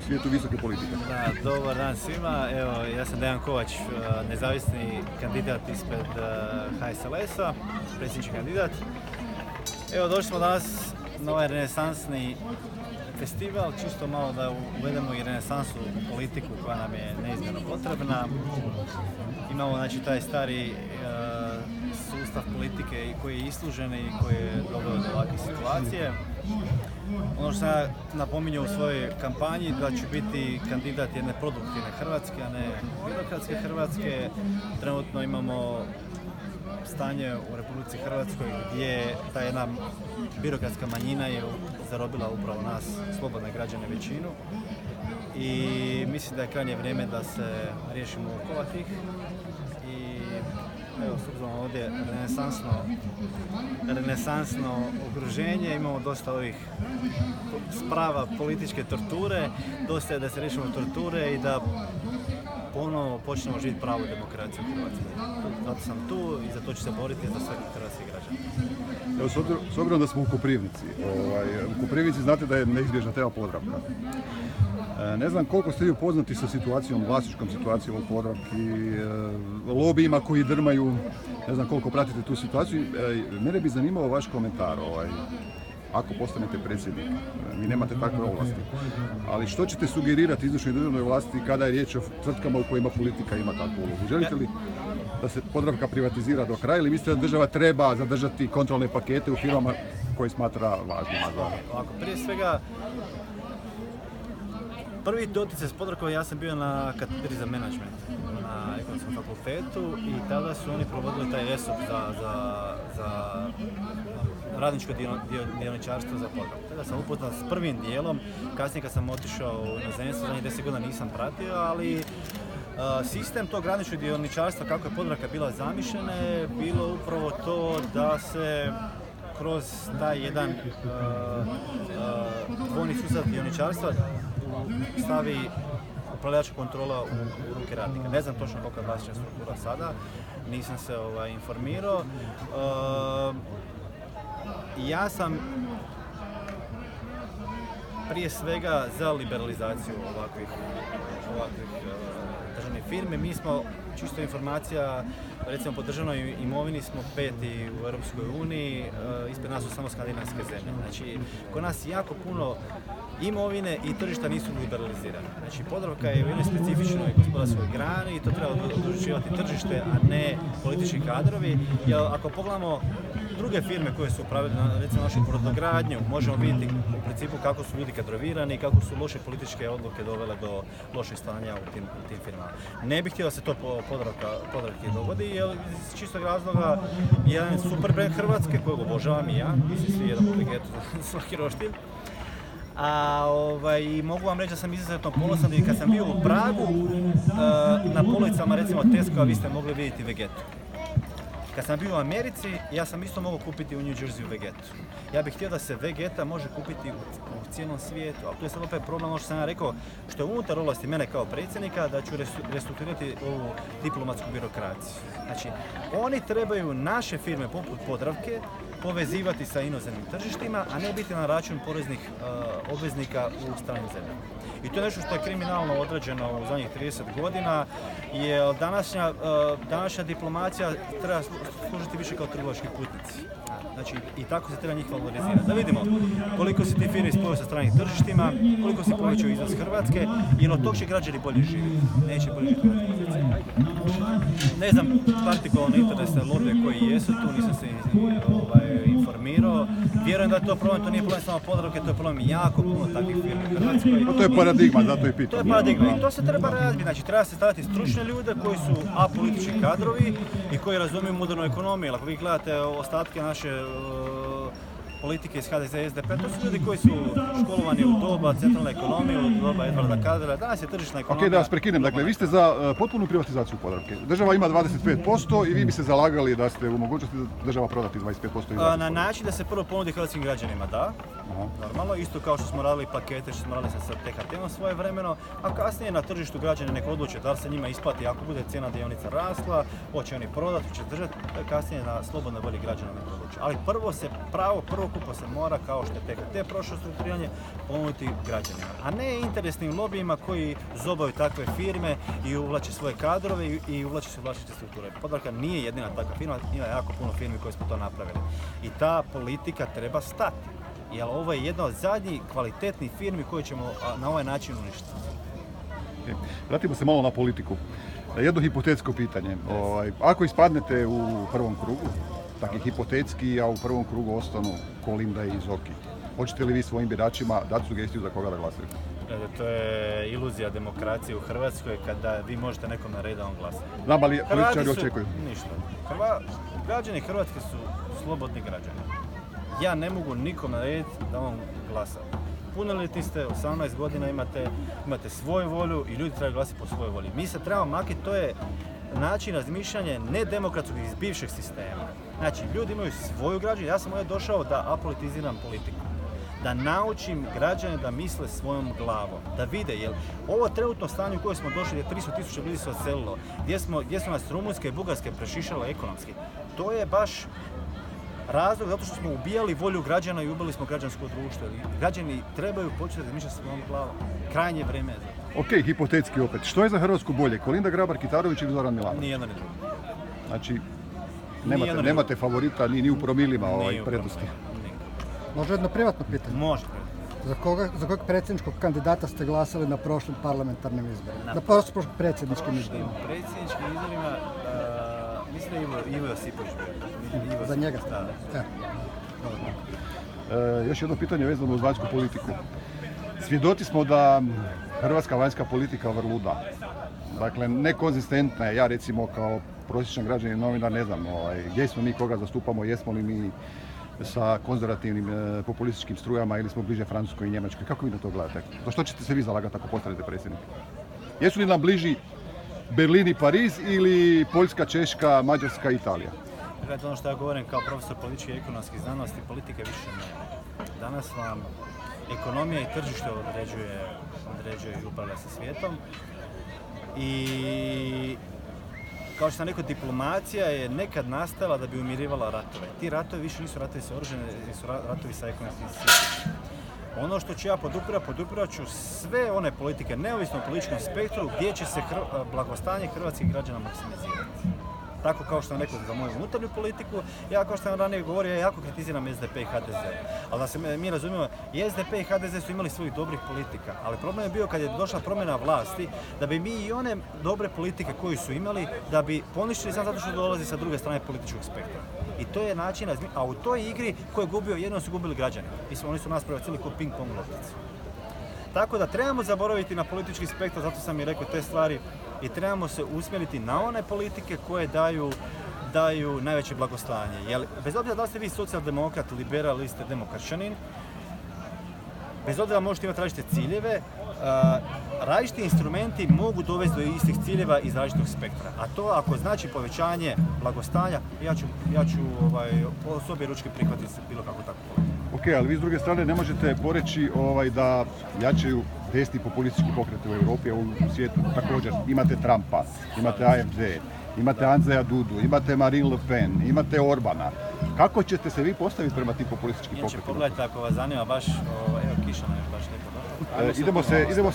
svijetu visoke politike. Da, dobar dan svima. Evo, ja sam Dejan Kovač, nezavisni kandidat ispred HSLS-a, predsjednički kandidat. Evo, došli smo danas na ovaj renesansni festival, čisto malo da uvedemo i renesansu u politiku koja nam je neizmjerno potrebna. Imamo znači taj stari sustav politike koji je islužen i koji je doveo do ovakve situacije. Ono što sam ja napominjao u svojoj kampanji, da ću biti kandidat jedne produktivne Hrvatske, a ne birokratske Hrvatske. Trenutno imamo stanje u Republici Hrvatskoj gdje ta jedna birokratska manjina je zarobila upravo nas, slobodne građane, većinu. I mislim da je krajnje vrijeme da se riješimo okova tih. I evo, s obzirom ovdje renesansno okruženje, imamo dosta ovih sprava političke torture, dosta je da se riješimo torture i da ponovno počnemo živjeti pravu demokraciju u Hrvatskoj. Zato sam tu i za to ću se boriti za sve hrvatske građane. Evo, s obzirom da smo u Koprivnici, u Koprivnici znate da je neizbježna tema Podravka. Ne znam koliko ste vi upoznati sa situacijom, vlasničkom situacijom u Podravki, lobijima koji drmaju, ne znam koliko pratite tu situaciju. Mene bi zanimao vaš komentar, ako postanete predsjednik, vi nemate takve ovlasti, ali što ćete sugerirati izvršnoj državnoj vlasti kada je riječ o tvrtkama u kojima politika ima takvu ulogu? Želite li da se Podravka privatizira do kraja ili mislite da država treba zadržati kontrolne pakete u firmama koje smatra važnima? Ovako, prije svega, prvi doticaj s Podravkom, ja sam bio na katedri za menadžment na Ekonomskom fakultetu i tada su oni provodili taj ESOP za radničko dioničarstvo za Podravku. Tada sam upoznat s prvim dijelom, kasnije kad sam otišao u inozemstvo, zadnjih 10 godina nisam pratio, ali sistem tog radničkog dioničarstva, kako je Podravka bila zamišljena, je bilo upravo to da se kroz taj jedan dvojni sustav dioničarstva stavi upravljačka kontrola u ruke radnika. Ne znam točno kolika je vlasnička struktura sada, nisam se informirao. Ja sam prije svega za liberalizaciju ovakvih državnih firmi. Mi smo, čisto informacija, recimo po državnoj imovini smo 5. u Europskoj uniji, ispred nas su samo skandinavske zemlje. Znači, kod nas jako puno imovine i tržišta nisu liberalizirane. Znači, Podravka je u jednoj specifičnoj gospodarskoj grani i to treba odlučivati tržište, a ne politički kadrovi. Jer ako pogledamo druge firme koje su upravile, recimo našu brodogradnju, možemo vidjeti u principu kako su ljudi kadrovirani i kako su loše političke odluke dovele do loših stanja u tim firmama. Ne bih htio da se to Podravki dogodi, jer iz čistog razloga jedan super brand Hrvatske kojeg obožavam i ja, mislim svi jedan bagetu svaki roštilj. I mogu vam reći da sam izuzetno ponosan i kad sam bio u Pragu, na policama recimo Tesco, vi ste mogli vidjeti Vegetu. Kad sam bio u Americi, ja sam isto mogao kupiti u New Jerseyu Vegetu. Ja bih htio da se Vegeta može kupiti u cijelom svijetu, ali tu je sad opet problem, ono što sam ja rekao, što je unutar ovlasti mene kao predsjednika, da ću restrukturirati ovu diplomatsku birokraciju. Znači, oni trebaju naše firme poput Podravke povezivati sa inozemnim tržištima, a ne biti na račun poreznih obveznika u stranim zemljama. I to je nešto što je kriminalno određeno u zadnjih 30 godina, jer današnja diplomacija treba služiti više kao trgovački putnici. Znači, i tako se treba njih valorizirati. Da vidimo koliko se ti firme spojuju sa stranim tržištima, koliko se povećaju izvoz Hrvatske i od tog će građani bolje živjeti. Neće bolje živjeti. Ne znam partikularno interesne lobije koji jesu tu, nisam se informirao. Vjerujem da je to problem, to nije problem samo Podravke, to je problem jako puno takvih firmi u Hrvatskoj. To je paradigma, zato je pitanje. To je paradigma i to se treba raditi. Znači, treba se staviti stručne ljude koji su apolitički kadrovi i koji razumiju modernu ekonomiju. Ako vi gledate ostatke naše politike iz HDZ i SDP, to su ljudi koji su školovani u doba centralne ekonomije, u doba Edvarda Kardelja. Danas je tržišna ekonomija. Ok, da vas prekinem. Dakle, vi ste za potpunu privatizaciju Podravke. Država ima 25% i vi bi se zalagali da ste u mogućnosti da država prodati 25% i 20%. Na način da se prvo ponudi hrvatskim građanima, da. Normalno, isto kao što smo radili pakete, što smo radili sa THT-om svoje vremeno, a kasnije na tržištu građani nek odluče da li se njima isplati ako bude cijena dionica rasla, hoće oni prodati, hoće držati, kasnije na slobodnoj volji građana nek odluče. Ali prvo se pravo prvog skupo se mora, kao što je THT prošlo strukturiranje, ponuditi građanima. A ne interesnim lobijima koji zobaju takve firme i uvlače svoje kadrove i uvlače se vlastite strukture. Podravka nije jedina takva firma, ima jako puno firmi koje smo to napravili. I ta politika treba stati. Jer ovo je jedna od zadnjih kvalitetnih firmi koje ćemo na ovaj način uništiti. Vratimo se malo na politiku. Jedno hipotetsko pitanje. Ako ispadnete u prvom krugu, tako hipotetski, a u prvom krugu ostanu Kolinda i Zoki, hoćete li vi svojim biračima dati sugestiju za koga da glasaju? To je iluzija demokracije u Hrvatskoj kada vi možete nekom narediti da on glasa. Znam, ali političari očekuju. Ništa. Građani Hrvatske su slobodni građani. Ja ne mogu nikom narediti da on glasa. Punoljetni ste, 18 godina imate svoju volju i ljudi trebaju glasiti po svojoj volji. Mi se trebamo makiti, to je način razmišljanja nedemokratskog iz bivšeg sistema. Znači, ljudi imaju svoju građanu, ja sam ovdje došao da apolitiziram politiku. Da naučim građane da misle svojom glavom, da vide, jer ovo trenutno stanje u koje smo došli, gdje 300.000 ljudi se odselilo, gdje su nas Rumunjska i Bugarska prešišale ekonomski, to je baš razlog zato što smo ubijali volju građana i ubili smo građansko društvo. Građani trebaju početi razmišljati svojom glavom. Krajnje vrijeme je za. Ok, hipotetski opet. Što je za Hrvatsku bolje? Kolinda Grabar-Kitarović ili Zoran Milanović? Ni jedno ni drugo. Znači, nemate favorita ni u promilima prednosti. Može jedno privatno pitanje? Može. Za kojeg predsjedničkog kandidata ste glasali na prošlim parlamentarnim izborima? Na prošlim predsjedničkim izborima? Na predsjedničkim izborima, mislim da je Ivo Josipović bio. Za njega? Da. Još jedno pitanje vezano uz vanjsku politiku. Svjedoci smo da hrvatska vanjska politika vrluda. Dakle, nekonzistentna je. Ja recimo kao prosječan građanin novinar ne znam gdje smo mi, koga zastupamo, jesmo li mi sa konzervativnim populističkim strujama ili smo bliže Francuskoj i Njemačkoj. Kako vi na to gledate? Za što ćete se vi zalagati ako postanete predsjednik? Jesu li nam bliži Berlin i Pariz ili Poljska, Češka, Mađarska i Italija? Gledajte, ono što ja govorim kao profesor političke i ekonomskih znanosti, politike više nema. Danas vam ekonomija i tržište određuje i upravlja sa svijetom. I kao što sam rekao, diplomacija je nekad nastala da bi umirivala ratove. Ti ratovi više nisu ratovi sa oružjem, su ratovi sa ekonomskim sistemom. Ono što ću ja podupirat ću sve one politike, neovisno o političkom spektru, gdje će se blagostanje hrvatskih građana maksimizirati. Tako kao što sam rekao za moju unutarnju politiku, ja kao što sam ranije govorio, ja jako kritiziram SDP i HDZ. Ali da se mi razumijemo, i SDP i HDZ su imali svojih dobrih politika, ali problem je bio kad je došla promjena vlasti, da bi mi i one dobre politike koje su imali, da bi poništili samo zato što dolazi sa druge strane političkog spektra. I to je način, a u toj igri ko je gubio, jedno su gubili građani. Mislim, oni su nas prebacili kao ping-pong lopticu. Tako da trebamo zaboraviti na politički spektar, zato sam i rekao te stvari, i trebamo se usmjeriti na one politike koje daju najveće blagostanje. Jer bez obzira da ste vi socijaldemokrat, liberal ili ste demokršćanin, bez obzira možete imati različite ciljeve, različiti instrumenti mogu dovesti do istih ciljeva iz različitog spektra. A to ako znači povećanje blagostanja, ja ću po sobi ručke prihvatiti bilo kako tako. Ok, ali vi s druge strane ne možete poreći da jačaju desni populistički pokreti u Europi, a u svijetu također. Imate Trumpa, imate AfD, imate Andreja Dudu, imate Marine Le Pen, imate Orbana. Kako ćete se vi postaviti prema tim populističkim pokretima? Pogledajte, ako vas zanima baš, evo Kiša nam je baš neko dobro. Idemo se